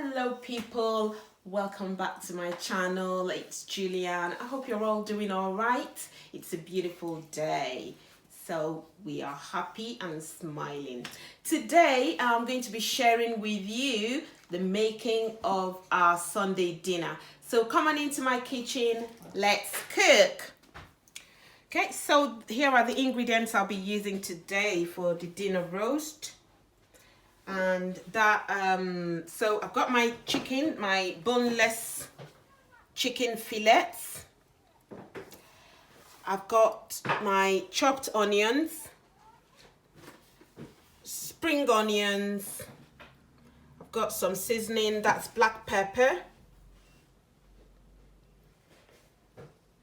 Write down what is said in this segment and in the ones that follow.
Hello people, welcome back to my channel. It's Julian. I hope you're all doing all right. It's a beautiful day, so we are happy and smiling. Today I'm going to be sharing with you the making of our Sunday dinner. So come on into my kitchen, let's cook. Okay, so here are the ingredients I'll be using today for the dinner roast. And that so I've got my chicken, my boneless chicken fillets. I've got my chopped onions, spring onions. I've got some seasoning, that's black pepper,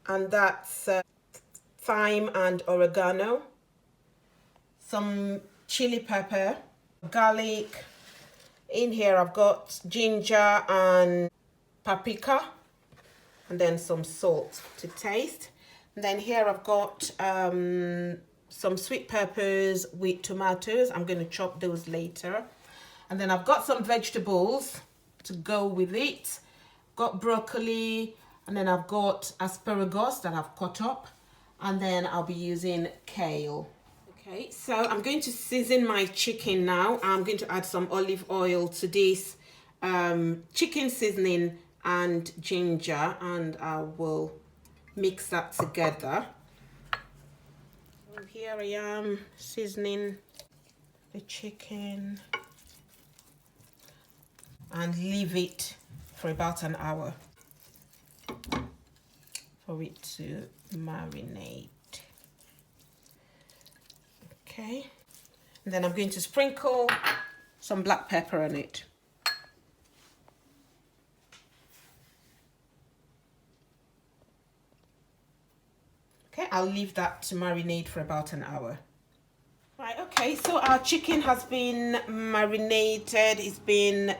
and that's thyme and oregano, some chili pepper, garlic. In here I've got ginger and paprika, and then some salt to taste. And then here I've got some sweet peppers with tomatoes. I'm going to chop those later. And then I've got some vegetables to go with it. Got broccoli, and then I've got asparagus that I've cut up, and then I'll be using kale. Okay, so I'm going to season my chicken now. I'm going to add some olive oil to this chicken seasoning and ginger, and I will mix that together. And here I am seasoning the chicken and leave it for about an hour for it to marinate. Okay, and then I'm going to sprinkle some black pepper on it. Okay, I'll leave that to marinate for about an hour. Right, okay, so our chicken has been marinated. It's been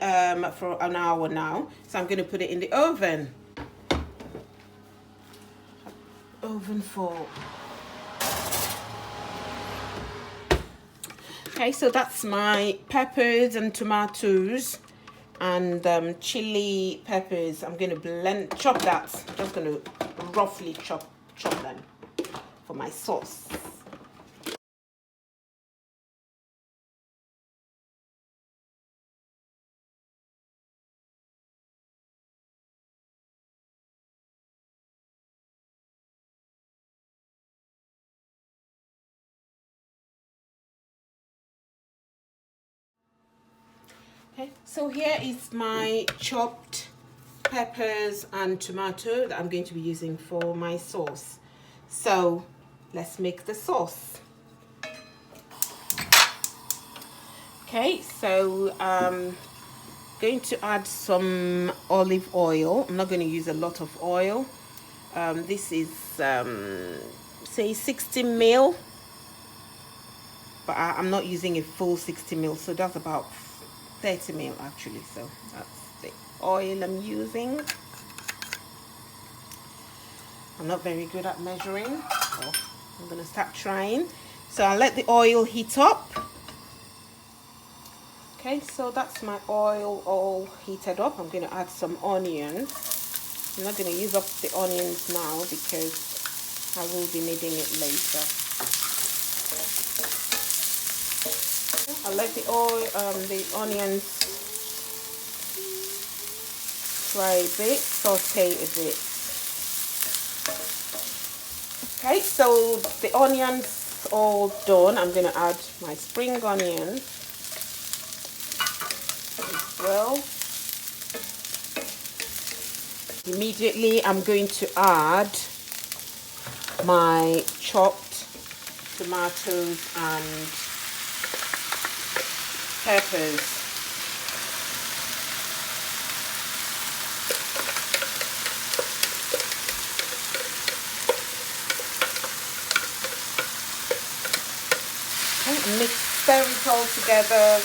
for an hour now. So I'm going to put it in the oven. Oven for... Okay, so that's my peppers and tomatoes and chili peppers. I'm going to chop that. I'm just going to roughly chop them for my sauce. Okay, so here is my chopped peppers and tomato that I'm going to be using for my sauce. So let's make the sauce. Okay, so I'm going to add some olive oil. I'm not going to use a lot of oil. This is say 60 ml, but I'm not using a full 60 ml, so that's about 30 ml actually. So that's the oil I'm using. I'm not very good at measuring, so I'm gonna start trying. So I'll let the oil heat up. Okay, so that's my oil all heated up. I'm gonna add some onions. I'm not gonna use up the onions now because I will be needing it later. I'll let the onions fry a bit, saute a bit. Okay, so the onions all done. I'm going to add my spring onions as well. Immediately, I'm going to add my chopped tomatoes and peppers. Okay, stir it all together.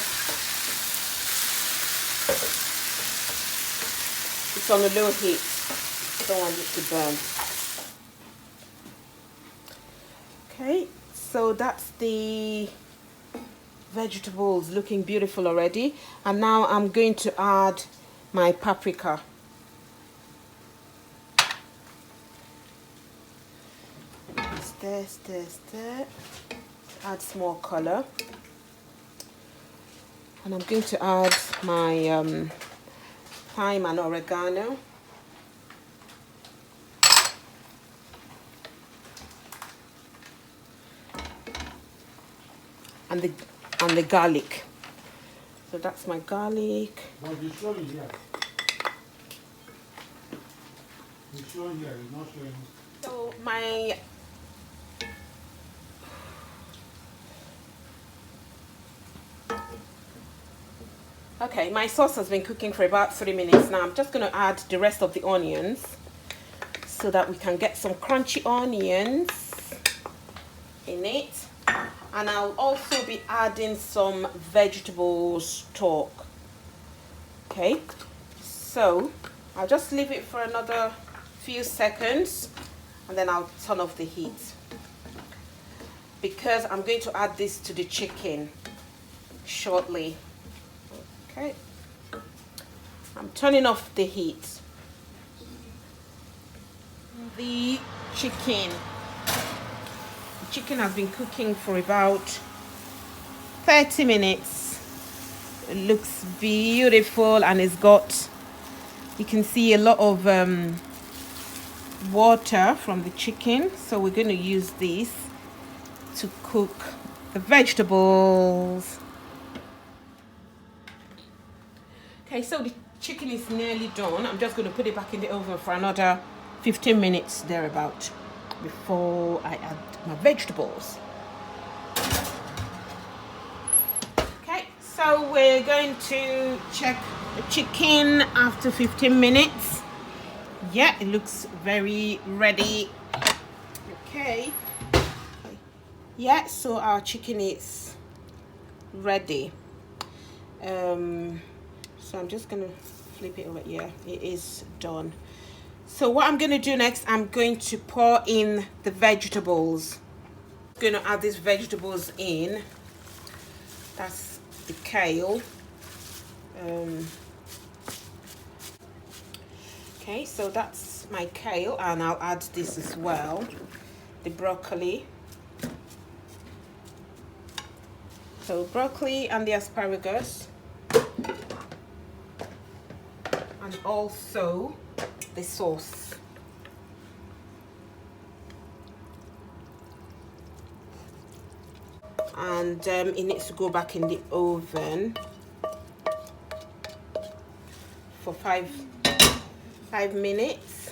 It's on a low heat. Don't want it to burn. Okay, so that's the vegetables looking beautiful already, and now I'm going to add my paprika. Stir. Adds more color. And I'm going to add my thyme and oregano. And the garlic. So that's my garlic. But you're showing here. You're showing here, you're not showing. So my okay, my sauce has been cooking for about 3 minutes now. I'm just going to add the rest of the onions so that we can get some crunchy onions in it. And I'll also be adding some vegetable stock. Okay, so I'll just leave it for another few seconds and then I'll turn off the heat because I'm going to add this to the chicken shortly. Okay, I'm turning off the heat. The chicken has been cooking for about 30 minutes. It looks beautiful and it's got, you can see a lot of water from the chicken. So we're going to use this to cook the vegetables. Okay, so the chicken is nearly done. I'm just going to put it back in the oven for another 15 minutes thereabout before I add my vegetables. Okay, so we're going to check the chicken after 15 minutes. Yeah, it looks very ready. Okay. Yeah, so our chicken is ready. So I'm just gonna flip it over. Yeah, it is done. So what I'm gonna do next, I'm going to pour in the vegetables. I'm gonna add these vegetables in. That's the kale. Okay, so that's my kale, and I'll add this as well, the broccoli. So broccoli and the asparagus, and also the sauce. And it needs to go back in the oven for five minutes.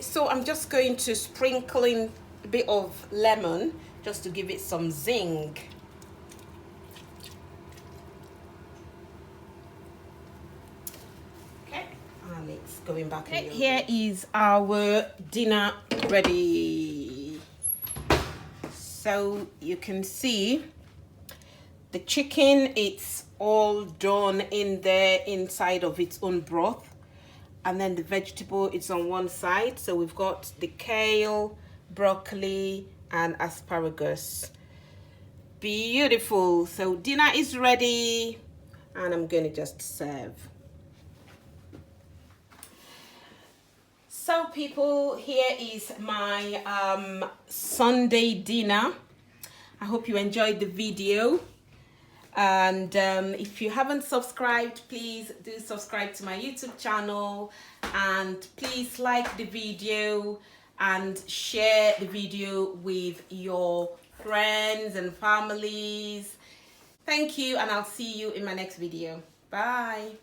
So I'm just going to sprinkle in a bit of lemon just to give it some zing. Okay, and it's going back in the oven. Here is our dinner ready. So you can see the chicken, it's all done in there inside of its own broth, and then the vegetable is on one side. So we've got the kale, broccoli and asparagus. Beautiful. So dinner is ready and I'm gonna just serve. So people, here is my Sunday dinner. I hope you enjoyed the video. And if you haven't subscribed, please do subscribe to my YouTube channel, and please like the video and share the video with your friends and families. Thank you, and I'll see you in my next video. Bye.